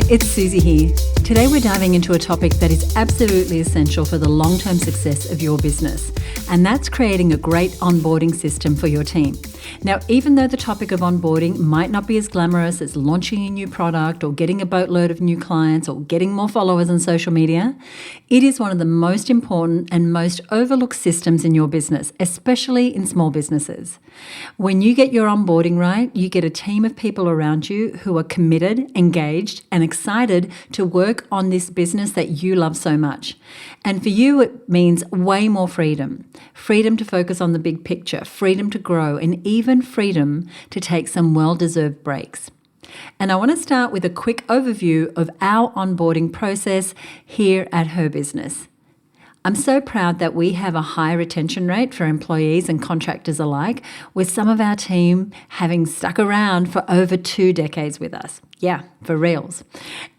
it's Susie here. Today we're diving into a topic that is absolutely essential for the long-term success of your business, and that's creating a great onboarding system for your team. Now, even though the topic of onboarding might not be as glamorous as launching a new product or getting a boatload of new clients or getting more followers on social media, it is one of the most important and most overlooked systems in your business, especially in small businesses. When you get your onboarding right, you get a team of people around you who are committed, engaged, and excited to work on this business that you love so much. And for you, it means way more freedom. Freedom to focus on the big picture, freedom to grow, and even freedom to take some well-deserved breaks. And I want to start with a quick overview of our onboarding process here at HerBusiness. I'm so proud that we have a high retention rate for employees and contractors alike, with some of our team having stuck around for over 2 decades with us. Yeah, for reals.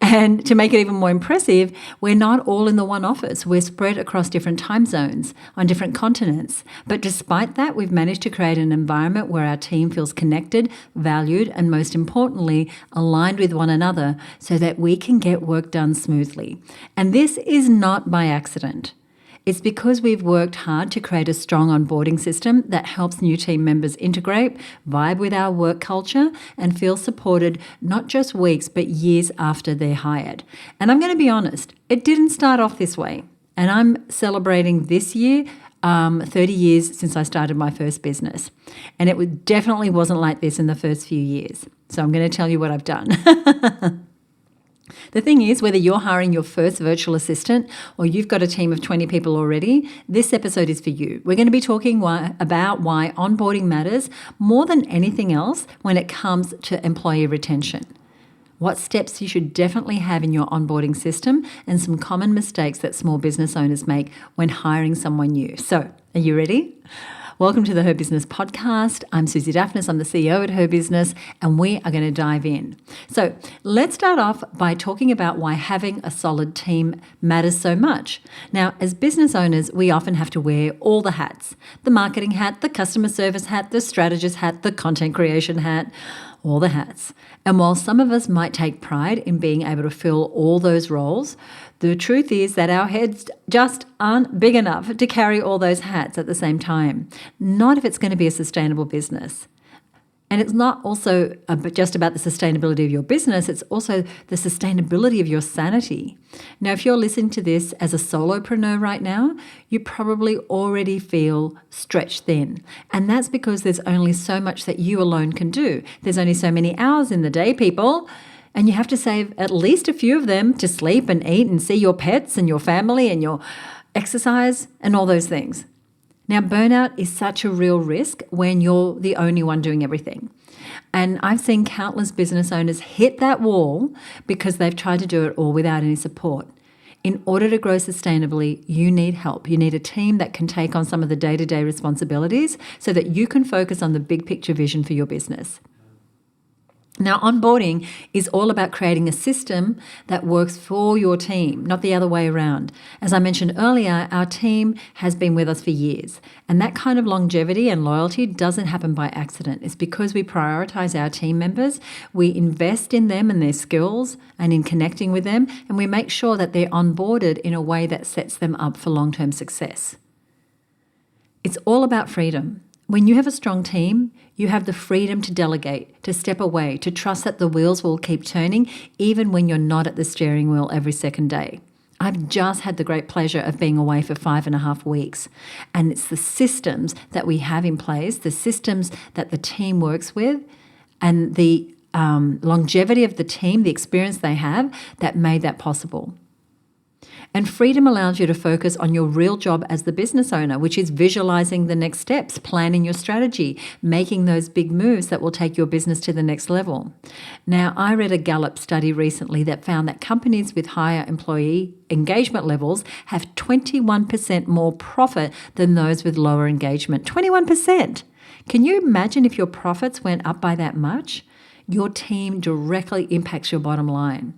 And to make it even more impressive, we're not all in the one office. We're spread across different time zones on different continents. But despite that, we've managed to create an environment where our team feels connected, valued, and most importantly, aligned with one another so that we can get work done smoothly. And this is not by accident. It's because we've worked hard to create a strong onboarding system that helps new team members integrate, vibe with our work culture, and feel supported not just weeks, but years after they're hired. And I'm going to be honest, it didn't start off this way. And I'm celebrating this year 30 years since I started my first business. And it definitely wasn't like this in the first few years. So I'm going to tell you what I've done. The thing is, whether you're hiring your first virtual assistant or you've got a team of 20 people already, this episode is for you. We're going to be talking about why onboarding matters more than anything else when it comes to employee retention, what steps you should definitely have in your onboarding system, and some common mistakes that small business owners make when hiring someone new. So, are you ready? Welcome to the HerBusiness podcast. I'm Susie Daphnis. I'm the CEO at HerBusiness, and we are going to dive in. So let's start off by talking about why having a solid team matters so much. Now, as business owners, we often have to wear all the hats: the marketing hat, the customer service hat, the strategist hat, the content creation hat, all the hats. And while some of us might take pride in being able to fill all those roles, the truth is that our heads just aren't big enough to carry all those hats at the same time. Not if it's going to be a sustainable business. And it's not also just about the sustainability of your business, it's also the sustainability of your sanity. Now, if you're listening to this as a solopreneur right now, you probably already feel stretched thin. And that's because there's only so much that you alone can do. There's only so many hours in the day, people. And you have to save at least a few of them to sleep and eat and see your pets and your family and your exercise and all those things. Now, burnout is such a real risk when you're the only one doing everything. And I've seen countless business owners hit that wall because they've tried to do it all without any support. In order to grow sustainably, you need help. You need a team that can take on some of the day-to-day responsibilities so that you can focus on the big picture vision for your business. Now, onboarding is all about creating a system that works for your team, not the other way around. As I mentioned earlier, our team has been with us for years, and that kind of longevity and loyalty doesn't happen by accident. It's because we prioritize our team members, we invest in them and their skills and in connecting with them, and we make sure that they're onboarded in a way that sets them up for long-term success. It's all about freedom. When you have a strong team, you have the freedom to delegate, to step away, to trust that the wheels will keep turning even when you're not at the steering wheel every second day. I've just had the great pleasure of being away for 5.5 weeks. And it's the systems that we have in place, the systems that the team works with, and the longevity of the team, the experience they have, that made that possible. And freedom allows you to focus on your real job as the business owner, which is visualizing the next steps, planning your strategy, making those big moves that will take your business to the next level. Now, I read a Gallup study recently that found that companies with higher employee engagement levels have 21% more profit than those with lower engagement. 21%! Can you imagine if your profits went up by that much? Your team directly impacts your bottom line.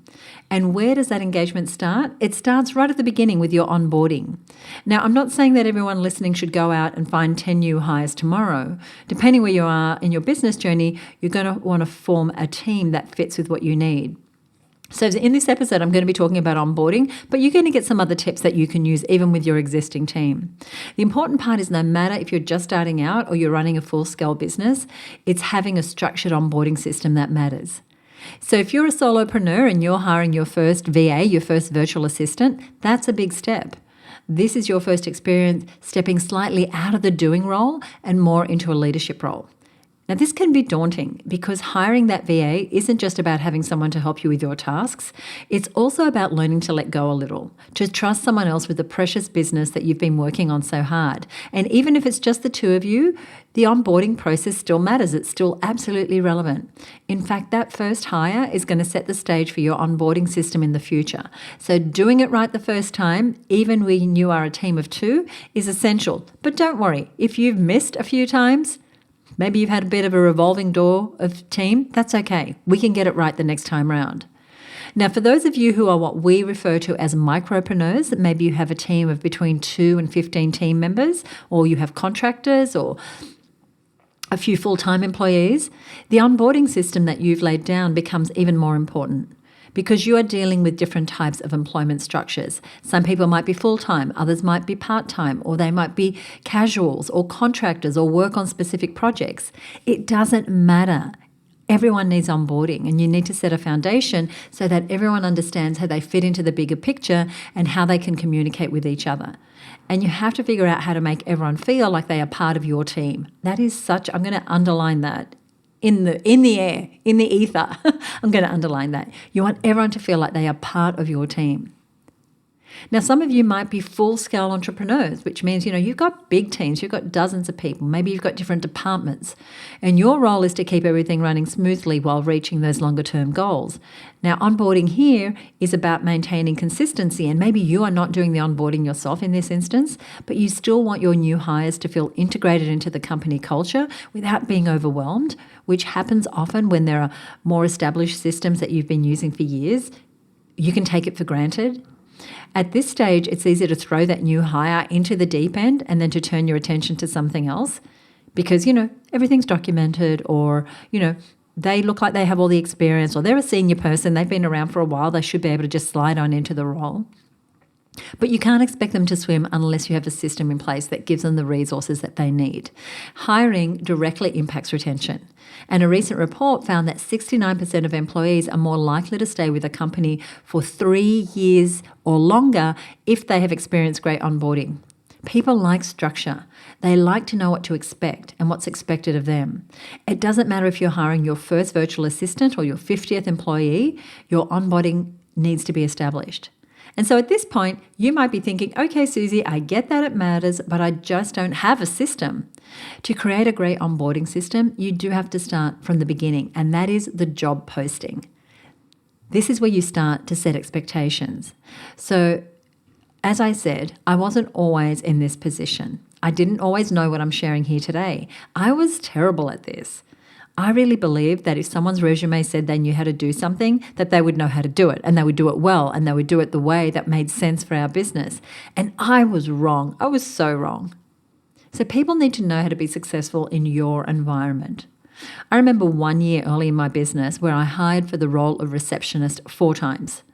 And where does that engagement start? It starts right at the beginning with your onboarding. Now, I'm not saying that everyone listening should go out and find 10 new hires tomorrow. Depending where you are in your business journey, you're going to want to form a team that fits with what you need. So in this episode, I'm going to be talking about onboarding, but you're going to get some other tips that you can use even with your existing team. The important part is no matter if you're just starting out or you're running a full-scale business, it's having a structured onboarding system that matters. So if you're a solopreneur and you're hiring your first VA, your first virtual assistant, that's a big step. This is your first experience stepping slightly out of the doing role and more into a leadership role. Now, this can be daunting because hiring that VA isn't just about having someone to help you with your tasks. It's also about learning to let go a little, to trust someone else with the precious business that you've been working on so hard. And even if it's just the two of you, the onboarding process still matters. It's still absolutely relevant. In fact, that first hire is going to set the stage for your onboarding system in the future. So doing it right the first time, even when you are a team of two, is essential. But don't worry, if you've missed a few times, maybe you've had a bit of a revolving door of team, that's okay. We can get it right the next time round. Now, for those of you who are what we refer to as micropreneurs, maybe you have a team of between 2 and 15 team members, or you have contractors or a few full-time employees, the onboarding system that you've laid down becomes even more important, because you are dealing with different types of employment structures. Some people might be full-time, others might be part-time, or they might be casuals or contractors or work on specific projects. It doesn't matter. Everyone needs onboarding, and you need to set a foundation so that everyone understands how they fit into the bigger picture and how they can communicate with each other. And you have to figure out how to make everyone feel like they are part of your team. That is such, I'm going to underline that. In the air, in the ether. I'm going to underline that. You want everyone to feel like they are part of your team. Now, some of you might be full-scale entrepreneurs, which means, you've got big teams, you've got dozens of people, maybe you've got different departments, and your role is to keep everything running smoothly while reaching those longer-term goals. Now, onboarding here is about maintaining consistency, and maybe you are not doing the onboarding yourself in this instance, but you still want your new hires to feel integrated into the company culture without being overwhelmed, which happens often when there are more established systems that you've been using for years. You can take it for granted. At this stage, it's easy to throw that new hire into the deep end and then to turn your attention to something else because, everything's documented, or, they look like they have all the experience, or they're a senior person, they've been around for a while, they should be able to just slide on into the role. But you can't expect them to swim unless you have a system in place that gives them the resources that they need. Hiring directly impacts retention. And a recent report found that 69% of employees are more likely to stay with a company for 3 years or longer if they have experienced great onboarding. People like structure. They like to know what to expect and what's expected of them. It doesn't matter if you're hiring your first virtual assistant or your 50th employee, your onboarding needs to be established. And so at this point, you might be thinking, okay, Susie, I get that it matters, but I just don't have a system. To create a great onboarding system, you do have to start from the beginning, and that is the job posting. This is where you start to set expectations. So, as I said, I wasn't always in this position. I didn't always know what I'm sharing here today. I was terrible at this. I really believed that if someone's resume said they knew how to do something, that they would know how to do it, and they would do it well, and they would do it the way that made sense for our business. And I was wrong. I was so wrong. So people need to know how to be successful in your environment. I remember 1 year early in my business where I hired for the role of receptionist 4 times.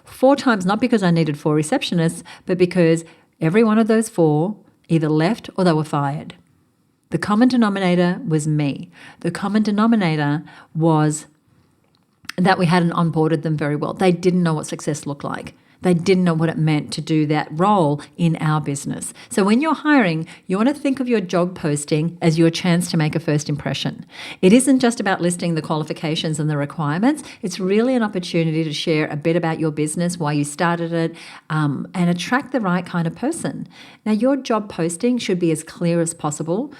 4 times, not because I needed 4 receptionists, but because every one of those 4 either left or they were fired. The common denominator was me. The common denominator was that we hadn't onboarded them very well. They didn't know what success looked like. They didn't know what it meant to do that role in our business. So when you're hiring, you want to think of your job posting as your chance to make a first impression. It isn't just about listing the qualifications and the requirements. It's really an opportunity to share a bit about your business, why you started it, and attract the right kind of person. Now, your job posting should be as clear as possible,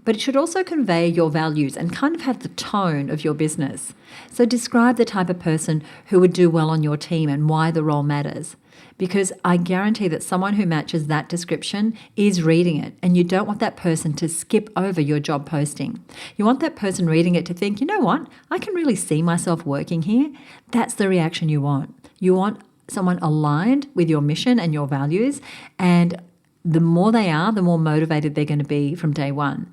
but it should also convey your values and kind of have the tone of your business. So describe the type of person who would do well on your team and why the role matters. Because I guarantee that someone who matches that description is reading it, and you don't want that person to skip over your job posting. You want that person reading it to think, you know what, I can really see myself working here. That's the reaction you want. You want someone aligned with your mission and your values, and the more they are, the more motivated they're going to be from day one.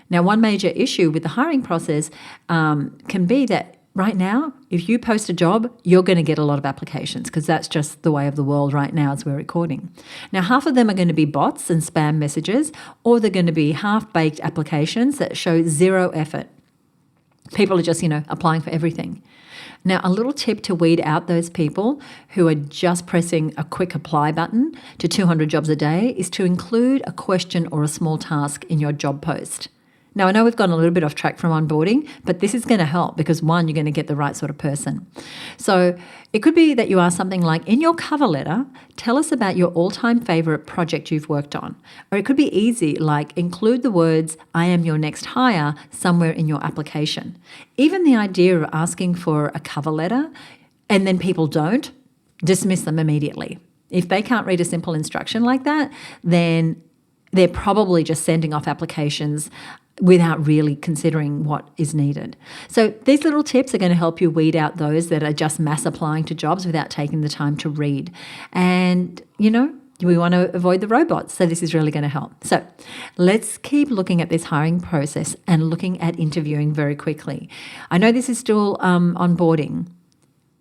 Now, one major issue with the hiring process can be that right now, if you post a job, you're going to get a lot of applications because that's just the way of the world right now as we're recording. Now, half of them are going to be bots and spam messages, or they're going to be half-baked applications that show zero effort. People are just, applying for everything. Now, a little tip to weed out those people who are just pressing a quick apply button to 200 jobs a day is to include a question or a small task in your job post. Now, I know we've gone a little bit off track from onboarding, but this is going to help because, one, you're going to get the right sort of person. So it could be that you ask something like, in your cover letter, tell us about your all-time favorite project you've worked on. Or it could be easy, like include the words, I am your next hire, somewhere in your application. Even the idea of asking for a cover letter and then people don't, dismiss them immediately. If they can't read a simple instruction like that, then they're probably just sending off applications without really considering what is needed. So these little tips are going to help you weed out those that are just mass applying to jobs without taking the time to read. And, we want to avoid the robots. So this is really going to help. So let's keep looking at this hiring process and looking at interviewing very quickly. I know this is still onboarding.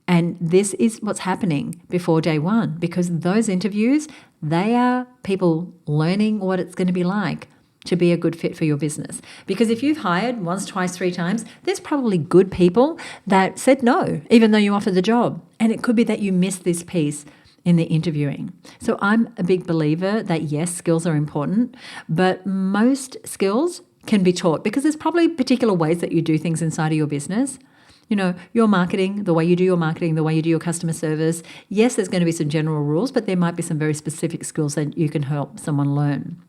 And this is what's happening before day one, because those interviews, they are people learning what it's going to be like to be a good fit for your business. Because if you've hired once, twice, 3 times, there's probably good people that said no, even though you offered the job. And it could be that you missed this piece in the interviewing. So I'm a big believer that yes, skills are important, but most skills can be taught because there's probably particular ways that you do things inside of your business. Your marketing, the way you do your marketing, the way you do your customer service. Yes, there's going to be some general rules, but there might be some very specific skills that you can help someone learn.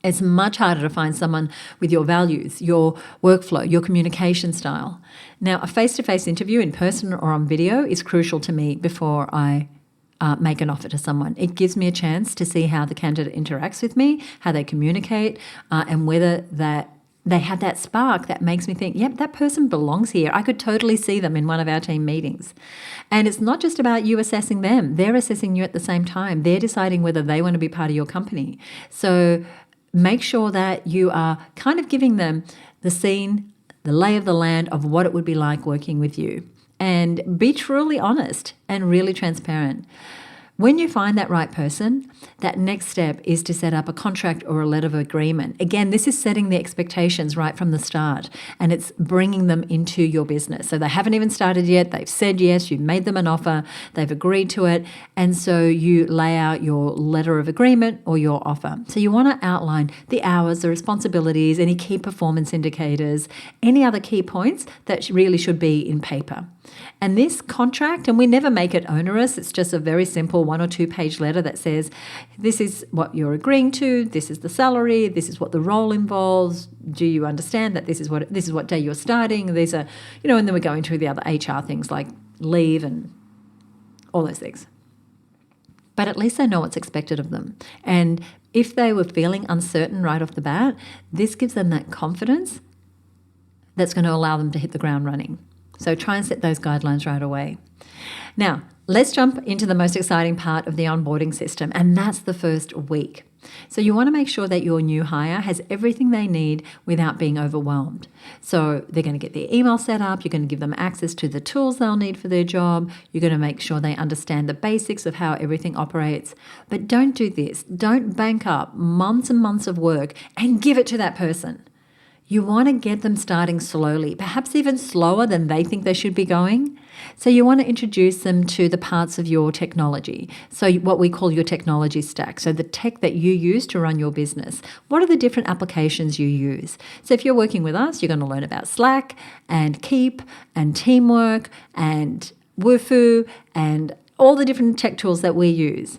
It's much harder to find someone with your values, your workflow, your communication style. Now, a face-to-face interview in person or on video is crucial to me before I make an offer to someone. It gives me a chance to see how the candidate interacts with me, how they communicate, and whether they have that spark that makes me think, yep, that person belongs here. I could totally see them in one of our team meetings. And it's not just about you assessing them. They're assessing you at the same time. They're deciding whether they want to be part of your company. So make sure that you are kind of giving them the scene, the lay of the land of what it would be like working with you. And be truly honest and really transparent. When you find that right person, that next step is to set up a contract or a letter of agreement. Again, this is setting the expectations right from the start, and it's bringing them into your business. So they haven't even started yet. They've said yes. You've made them an offer. They've agreed to it. And so you lay out your letter of agreement or your offer. So you want to outline the hours, the responsibilities, any key performance indicators, any other key points that really should be in paper. And this contract, and we never make it onerous, it's just a very simple 1 or 2 page letter that says, this is what you're agreeing to, this is the salary, this is what the role involves, do you understand that this is what day you're starting, these are, and then we're going through the other HR things like leave and all those things. But at least they know what's expected of them. And if they were feeling uncertain right off the bat, this gives them that confidence that's going to allow them to hit the ground running. So try and set those guidelines right away. Now, let's jump into the most exciting part of the onboarding system, and that's the first week. So you want to make sure that your new hire has everything they need without being overwhelmed. So they're going to get their email set up, you're going to give them access to the tools they'll need for their job, you're going to make sure they understand the basics of how everything operates. But don't do this. Don't bank up months and months of work and give it to that person. You want to get them starting slowly, perhaps even slower than they think they should be going. So you want to introduce them to the parts of your technology. So what we call your technology stack. So the tech that you use to run your business. What are the different applications you use? So if you're working with us, you're going to learn about Slack and Keep and Teamwork and Woofu and all the different tech tools that we use.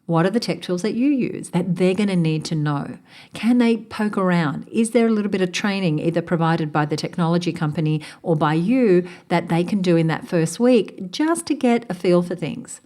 What are the tech tools that you use that they're going to need to know? Can they poke around? Is there a little bit of training either provided by the technology company or by you that they can do in that first week just to get a feel for things?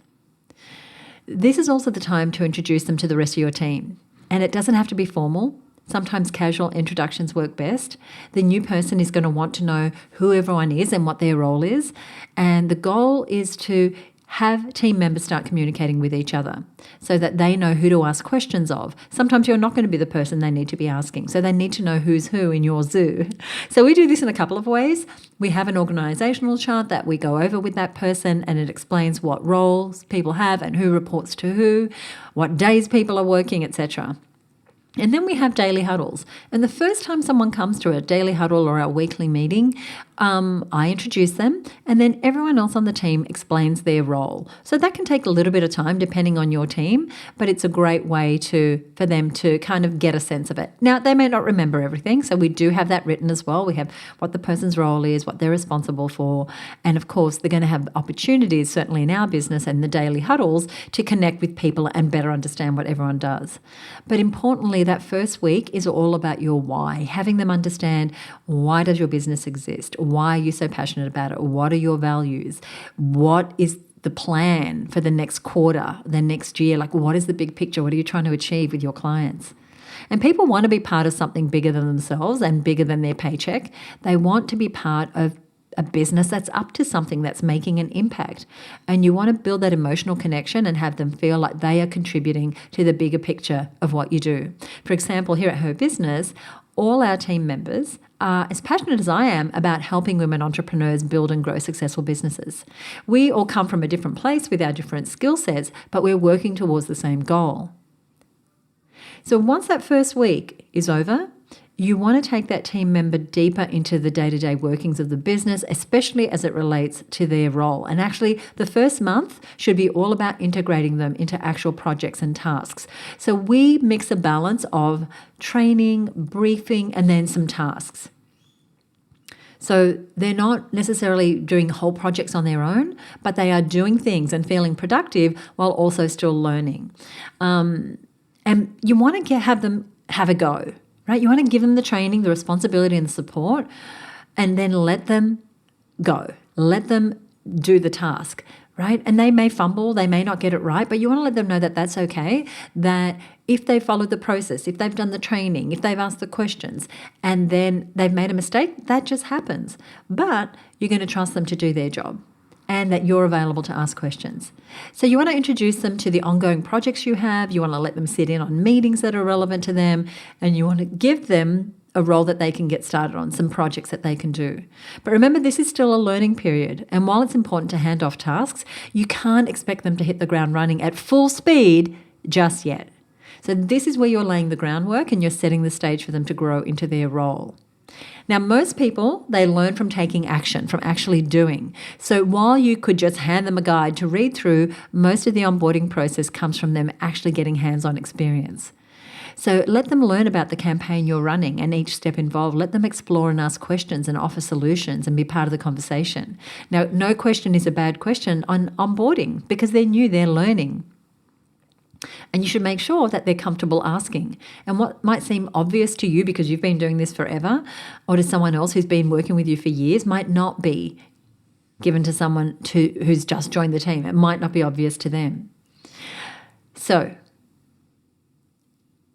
This is also the time to introduce them to the rest of your team. And it doesn't have to be formal. Sometimes casual introductions work best. The new person is going to want to know who everyone is and what their role is. And the goal is to Have team members start communicating with each other so that they know who to ask questions of. Sometimes you're not going to be the person they need to be asking, so they need to know who's who in your zoo. So we do this in a couple of ways. We have an organizational chart that we go over with that person, and it explains what roles people have and who reports to who, what days people are working, etc. And then we have daily huddles. And the first time someone comes to a daily huddle or our weekly meeting, I introduce them, and then everyone else on the team explains their role. So that can take a little bit of time depending on your team, but it's a great way for them to kind of get a sense of it. Now, they may not remember everything, so we do have that written as well. We have what the person's role is, what they're responsible for, and of course, they're going to have opportunities, certainly in our business and the daily huddles, to connect with people and better understand what everyone does. But importantly, that first week is all about your why, having them understand, why does your business exist? Why are you so passionate about it? What are your values? What is the plan for the next quarter, the next year? Like, what is the big picture? What are you trying to achieve with your clients? And people want to be part of something bigger than themselves and bigger than their paycheck. They want to be part of a business that's up to something, that's making an impact. And you want to build that emotional connection and have them feel like they are contributing to the bigger picture of what you do. For example, here at HerBusiness, all our team members are as passionate as I am about helping women entrepreneurs build and grow successful businesses. We all come from a different place with our different skill sets, but we're working towards the same goal. So once that first week is over, you want to take that team member deeper into the day-to-day workings of the business, especially as it relates to their role. And actually, the first month should be all about integrating them into actual projects and tasks. So we mix a balance of training, briefing, and then some tasks. So they're not necessarily doing whole projects on their own, but they are doing things and feeling productive while also still learning. And you want to have them have a go. Right? You want to give them the training, the responsibility, and the support, and then let them go. Let them do the task, right? And they may fumble, they may not get it right, but you want to let them know that that's okay, that if they followed the process, if they've done the training, if they've asked the questions, and then they've made a mistake, that just happens. But you're going to trust them to do their job, and that you're available to ask questions. So you want to introduce them to the ongoing projects you have. You want to let them sit in on meetings that are relevant to them, and you want to give them a role that they can get started on, some projects that they can do. But remember, this is still a learning period, and while it's important to hand off tasks, you can't expect them to hit the ground running at full speed just yet. So this is where you're laying the groundwork and you're setting the stage for them to grow into their role. Now, most people, they learn from taking action, from actually doing. So while you could just hand them a guide to read through, most of the onboarding process comes from them actually getting hands-on experience. So let them learn about the campaign you're running and each step involved. Let them explore and ask questions and offer solutions and be part of the conversation. Now, no question is a bad question on onboarding because they're new, they're learning. And you should make sure that they're comfortable asking. And what might seem obvious to you because you've been doing this forever, or to someone else who's been working with you for years, might not be given to someone who's just joined the team. It might not be obvious to them. So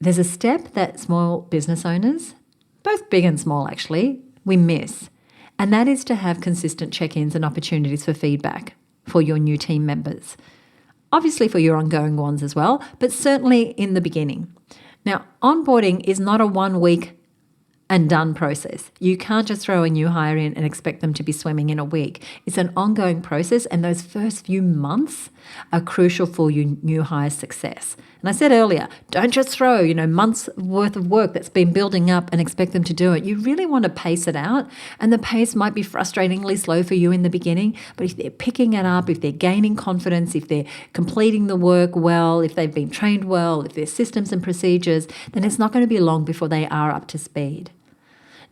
there's a step that small business owners, both big and small actually, we miss. And that is to have consistent check-ins and opportunities for feedback for your new team members. Obviously for your ongoing ones as well, but certainly in the beginning. Now, onboarding is not a 1 week and done process. You can't just throw a new hire in and expect them to be swimming in a week. It's an ongoing process, and those first few months are crucial for your new hire's success. And I said earlier, don't just throw, months worth of work that's been building up and expect them to do it. You really want to pace it out, and the pace might be frustratingly slow for you in the beginning, but if they're picking it up, if they're gaining confidence, if they're completing the work well, if they've been trained well, if there's systems and procedures, then it's not going to be long before they are up to speed.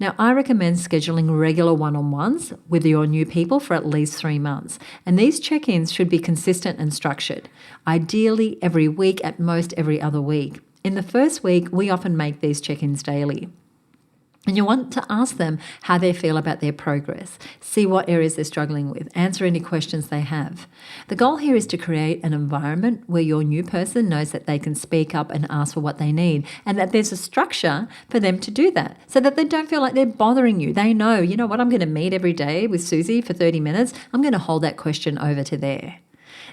Now, I recommend scheduling regular one-on-ones with your new people for at least 3 months. And these check-ins should be consistent and structured, ideally every week, at most every other week. In the first week, we often make these check-ins daily. And you want to ask them how they feel about their progress, see what areas they're struggling with, answer any questions they have. The goal here is to create an environment where your new person knows that they can speak up and ask for what they need, and that there's a structure for them to do that so that they don't feel like they're bothering you. They know, I'm going to meet every day with Susie for 30 minutes. I'm going to hold that question over to there.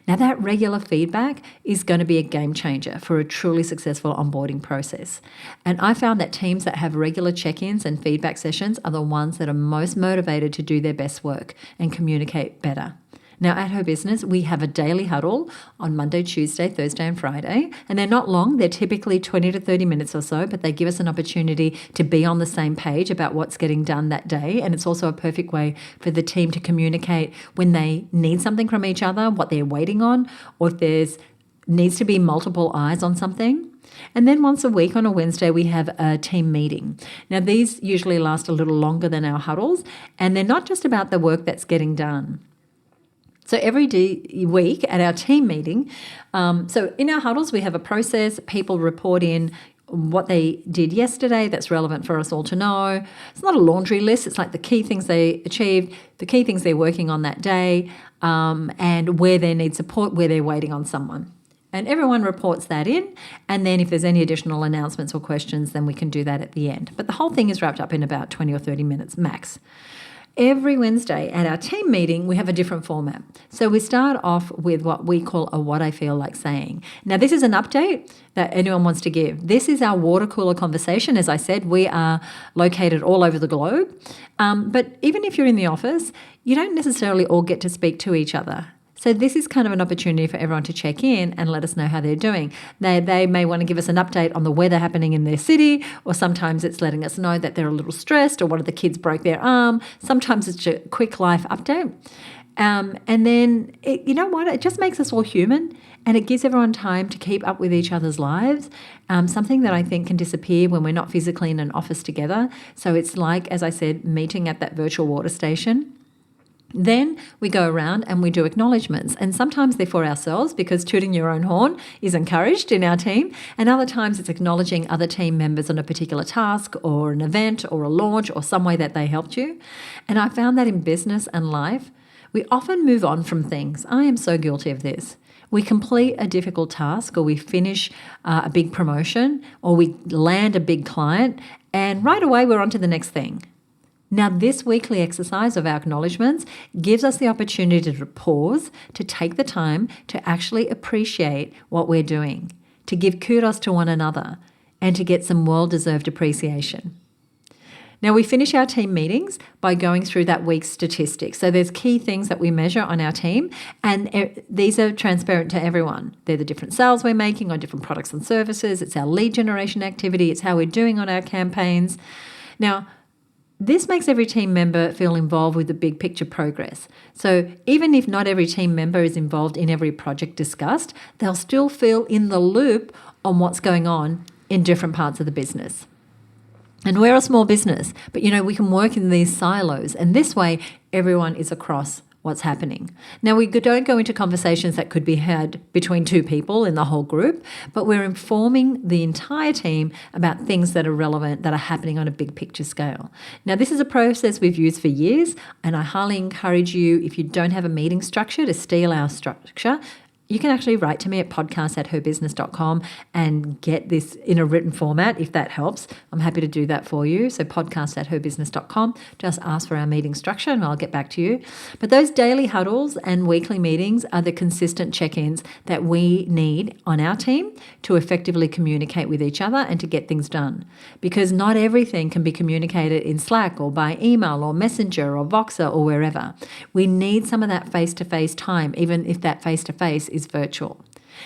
Now, that regular feedback is going to be a game changer for a truly successful onboarding process. And I found that teams that have regular check-ins and feedback sessions are the ones that are most motivated to do their best work and communicate better. Now, at HerBusiness, we have a daily huddle on Monday, Tuesday, Thursday, and Friday. And they're not long. They're typically 20 to 30 minutes or so, but they give us an opportunity to be on the same page about what's getting done that day. And it's also a perfect way for the team to communicate when they need something from each other, what they're waiting on, or if there's needs to be multiple eyes on something. And then once a week on a Wednesday, we have a team meeting. Now, these usually last a little longer than our huddles, and they're not just about the work that's getting done. So every week at our team meeting, so in our huddles, we have a process. People report in what they did yesterday that's relevant for us all to know. It's not a laundry list. It's like the key things they achieved, the key things they're working on that day, and where they need support, where they're waiting on someone. And everyone reports that in. And then if there's any additional announcements or questions, then we can do that at the end. But the whole thing is wrapped up in about 20 or 30 minutes max. Every Wednesday at our team meeting, we have a different format. So we start off with what we call a what I feel like saying. Now, this is an update that anyone wants to give. This is our water cooler conversation. As I said, we are located all over the globe. But even if you're in the office, you don't necessarily all get to speak to each other. So this is kind of an opportunity for everyone to check in and let us know how they're doing. They may want to give us an update on the weather happening in their city, or sometimes it's letting us know that they're a little stressed or one of the kids broke their arm. Sometimes it's a quick life update. And then, you know what? It just makes us all human, and it gives everyone time to keep up with each other's lives, something that I think can disappear when we're not physically in an office together. So it's like, as I said, meeting at that virtual water station. Then we go around and we do acknowledgements, and sometimes they're for ourselves because tooting your own horn is encouraged in our team, and other times it's acknowledging other team members on a particular task or an event or a launch or some way that they helped you. And I found that in business and life, we often move on from things. I am so guilty of this. We complete a difficult task, or we finish a big promotion, or we land a big client, and right away we're on to the next thing. Now, this weekly exercise of our acknowledgements gives us the opportunity to pause, to take the time to actually appreciate what we're doing, to give kudos to one another, and to get some well-deserved appreciation. Now, we finish our team meetings by going through that week's statistics. So there's key things that we measure on our team, and these are transparent to everyone. They're the different sales we're making on different products and services. It's our lead generation activity. It's how we're doing on our campaigns. Now, this makes every team member feel involved with the big picture progress. So even if not every team member is involved in every project discussed, they'll still feel in the loop on what's going on in different parts of the business. And we're a small business, but we can work in these silos, and this way everyone is across what's happening. Now, we don't go into conversations that could be had between two people in the whole group, but we're informing the entire team about things that are relevant, that are happening on a big picture scale. Now, this is a process we've used for years, and I highly encourage you, if you don't have a meeting structure, to steal our structure. You can actually write to me at podcast@herbusiness.com and get this in a written format if that helps. I'm happy to do that for you. So podcast@herbusiness.com. Just ask for our meeting structure and I'll get back to you. But those daily huddles and weekly meetings are the consistent check-ins that we need on our team to effectively communicate with each other and to get things done. Because not everything can be communicated in Slack or by email or Messenger or Voxer or wherever. We need some of that face-to-face time, even if that face-to-face is virtual.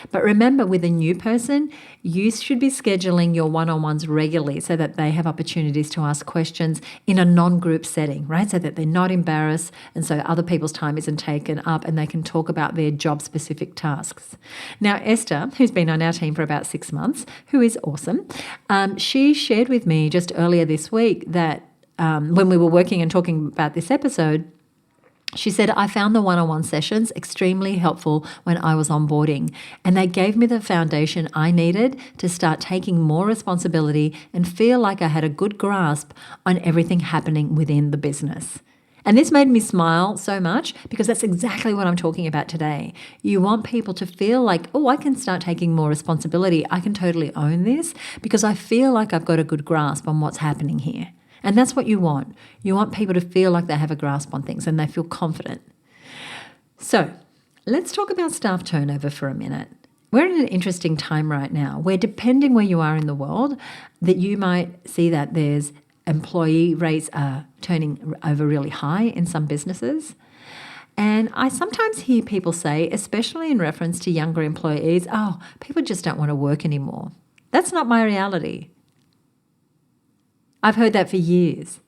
But remember, with a new person, you should be scheduling your one-on-ones regularly so that they have opportunities to ask questions in a non-group setting, right? So that they're not embarrassed and so other people's time isn't taken up and they can talk about their job-specific tasks. Now, Esther, who's been on our team for about 6 months, who is awesome, she shared with me just earlier this week that when we were working and talking about this episode, she said, I found the one-on-one sessions extremely helpful when I was onboarding, and they gave me the foundation I needed to start taking more responsibility and feel like I had a good grasp on everything happening within the business. And this made me smile so much because that's exactly what I'm talking about today. You want people to feel like, oh, I can start taking more responsibility. I can totally own this because I feel like I've got a good grasp on what's happening here. And that's what you want. You want people to feel like they have a grasp on things and they feel confident. So Let's talk about staff turnover for a minute. We're in an interesting time right now where, depending where you are in the world, that you might see that there's employee rates are turning over really high in some businesses. And I sometimes hear people say, especially in reference to younger employees, oh, people just don't want to work anymore. That's not my reality. I've heard that for years.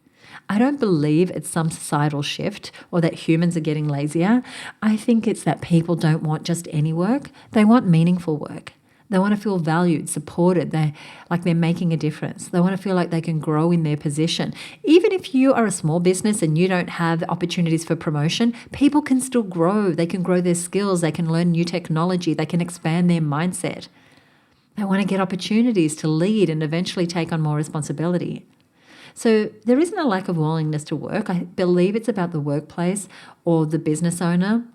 I don't believe it's some societal shift or that humans are getting lazier. I think it's that people don't want just any work. They want meaningful work. They want to feel valued, supported, they're making a difference. They want to feel like they can grow in their position. Even if you are a small business and you don't have opportunities for promotion, people can still grow. They can grow their skills. They can learn new technology. They can expand their mindset. They want to get opportunities to lead and eventually take on more responsibility. So there isn't a lack of willingness to work. I believe it's about the workplace or the business owner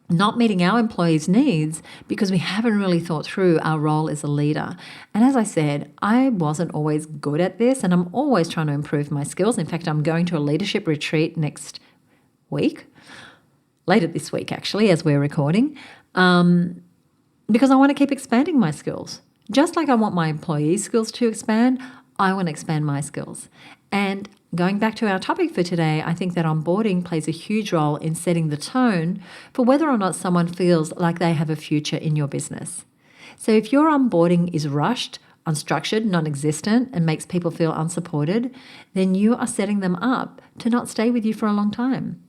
not meeting our employees' needs because we haven't really thought through our role as a leader. And as I said, I wasn't always good at this, and I'm always trying to improve my skills. In fact, I'm going to a leadership retreat next week, later this week actually, as we're recording, because I want to keep expanding my skills. Just like I want my employees' skills to expand, I want to expand my skills. And going back to our topic for today, I think that onboarding plays a huge role in setting the tone for whether or not someone feels like they have a future in your business. So if your onboarding is rushed, unstructured, non-existent, and makes people feel unsupported, then you are setting them up to not stay with you for a long time.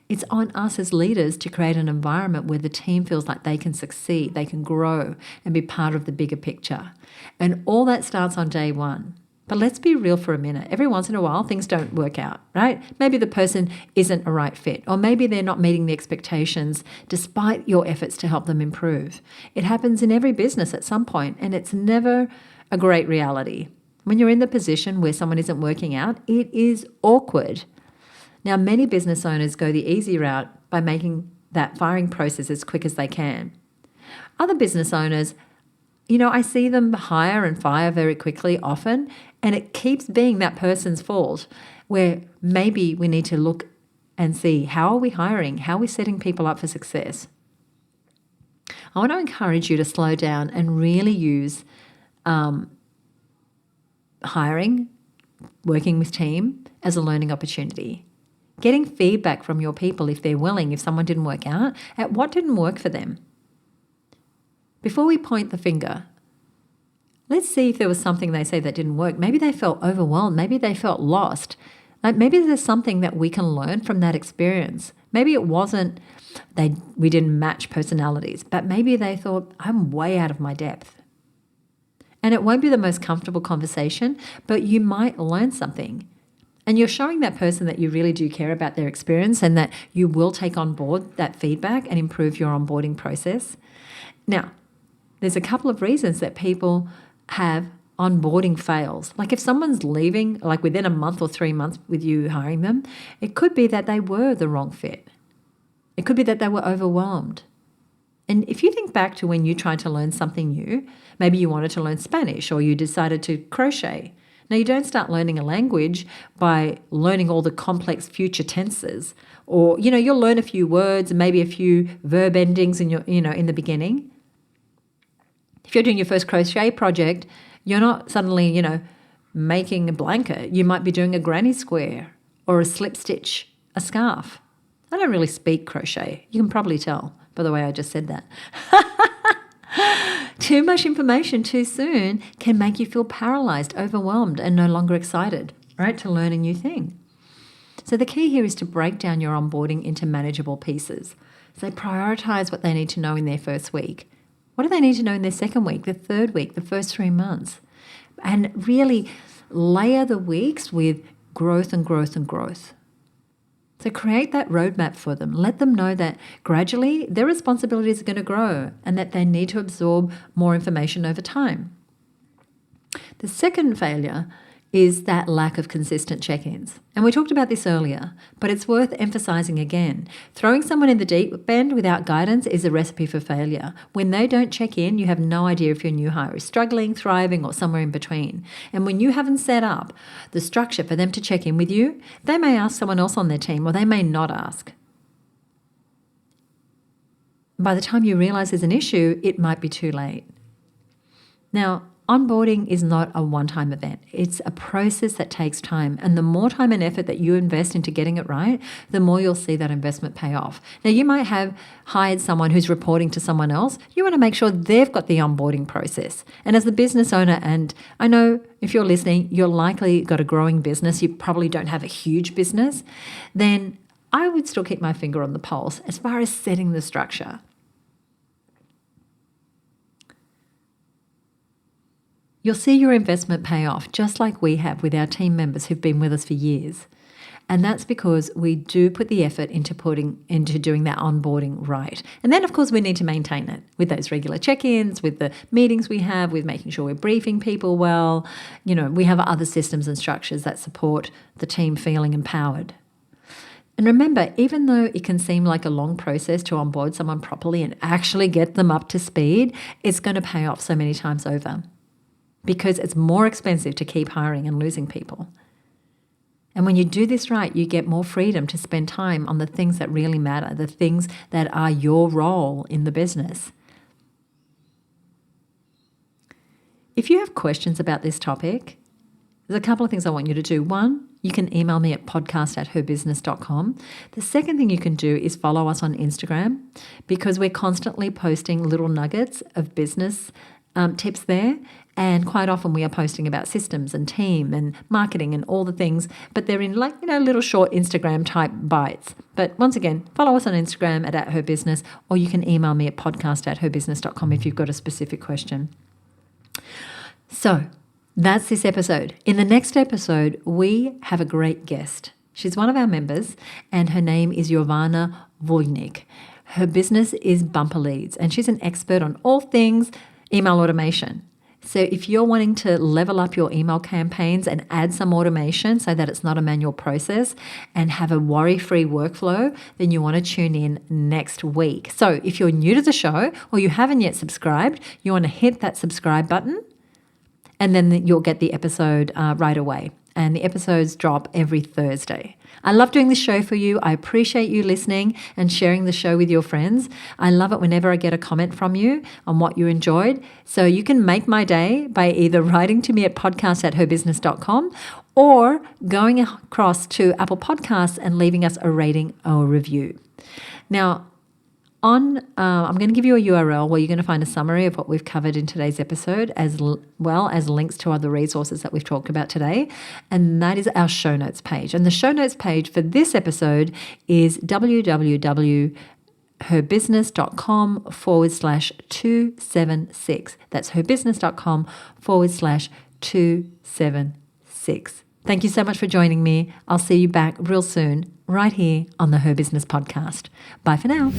It's on us as leaders to create an environment where the team feels like they can succeed, they can grow, and be part of the bigger picture. And all that starts on day one. But let's be real for a minute. Every once in a while, things don't work out, right? Maybe the person isn't a right fit, or maybe they're not meeting the expectations despite your efforts to help them improve. It happens in every business at some point, and it's never a great reality. When you're in the position where someone isn't working out, it is awkward. Now, many business owners go the easy route by making that firing process as quick as they can. Other business owners, I see them hire and fire very quickly often, and it keeps being that person's fault, where maybe we need to look and see, how are we hiring? How are we setting people up for success? I want to encourage you to slow down and really use hiring, working with team as a learning opportunity. Getting feedback from your people if they're willing, if someone didn't work out, at what didn't work for them. Before we point the finger, let's see if there was something they say that didn't work. Maybe they felt overwhelmed. Maybe they felt lost. Maybe there's something that we can learn from that experience. Maybe it wasn't we didn't match personalities, but maybe they thought, I'm way out of my depth. And it won't be the most comfortable conversation, but you might learn something. And you're showing that person that you really do care about their experience and that you will take on board that feedback and improve your onboarding process. Now, there's a couple of reasons that people have onboarding fails. Like if someone's leaving, like within a month or 3 months with you hiring them, it could be that they were the wrong fit. It could be that they were overwhelmed. And if you think back to when you tried to learn something new, maybe you wanted to learn Spanish or you decided to crochet. Now, you don't start learning a language by learning all the complex future tenses, or, you'll learn a few words and maybe a few verb endings in the beginning. If you're doing your first crochet project, you're not suddenly, making a blanket. You might be doing a granny square or a slip stitch, a scarf. I don't really speak crochet. You can probably tell by the way I just said that. Too much information too soon can make you feel paralyzed, overwhelmed, and no longer excited, right, to learn a new thing. So the key here is to break down your onboarding into manageable pieces. So prioritize what they need to know in their first week. What do they need to know in their second week, the third week, the first 3 months? And really layer the weeks with growth and growth and growth. So create that roadmap for them. Let them know that gradually their responsibilities are going to grow and that they need to absorb more information over time. The second failure is that lack of consistent check-ins. And we talked about this earlier, but it's worth emphasizing again. Throwing someone in the deep end without guidance is a recipe for failure. When they don't check in, you have no idea if your new hire is struggling, thriving, or somewhere in between. And when you haven't set up the structure for them to check in with you, they may ask someone else on their team or they may not ask. by the time you realize there's an issue, it might be too late. Now, onboarding is not a one-time event. It's a process that takes time. And the more time and effort that you invest into getting it right, the more you'll see that investment pay off. Now, you might have hired someone who's reporting to someone else. You want to make sure they've got the onboarding process. And as the business owner, and I know if you're listening, you're likely got a growing business, you probably don't have a huge business, then I would still keep my finger on the pulse as far as setting the structure. You'll see your investment pay off, just like we have with our team members who've been with us for years. And that's because we do put the effort into doing that onboarding right. And then, of course, we need to maintain it with those regular check-ins, with the meetings we have, with making sure we're briefing people well. You know, we have other systems and structures that support the team feeling empowered. And remember, even though it can seem like a long process to onboard someone properly and actually get them up to speed, it's going to pay off so many times over, because it's more expensive to keep hiring and losing people. And when you do this right, you get more freedom to spend time on the things that really matter, the things that are your role in the business. If you have questions about this topic, there's a couple of things I want you to do. One, you can email me at podcast@herbusiness.com. The second thing you can do is follow us on Instagram, because we're constantly posting little nuggets of business tips there. And quite often we are posting about systems and team and marketing and all the things, but they're in little short Instagram type bites. But once again, follow us on Instagram at @herbusiness, or you can email me at podcast@herbusiness.com if you've got a specific question. So that's this episode. In the next episode, we have a great guest. She's one of our members, and her name is Jovana Vojnik. Her business is Bumper Leads, and she's an expert on all things email automation. So if you're wanting to level up your email campaigns and add some automation so that it's not a manual process and have a worry-free workflow, then you want to tune in next week. So if you're new to the show or you haven't yet subscribed, you want to hit that subscribe button, and then you'll get the episode right away. And the episodes drop every Thursday. I love doing this show for you. I appreciate you listening and sharing the show with your friends. I love it whenever I get a comment from you on what you enjoyed. So you can make my day by either writing to me at podcast@herbusiness.com or going across to Apple Podcasts and leaving us a rating or a review. Now, I'm going to give you a URL where you're going to find a summary of what we've covered in today's episode, as well as links to other resources that we've talked about today. And that is our show notes page. And the show notes page for this episode is www.herbusiness.com/276. That's herbusiness.com/276. Thank you so much for joining me. I'll see you back real soon, right here on the Her Business podcast. Bye for now.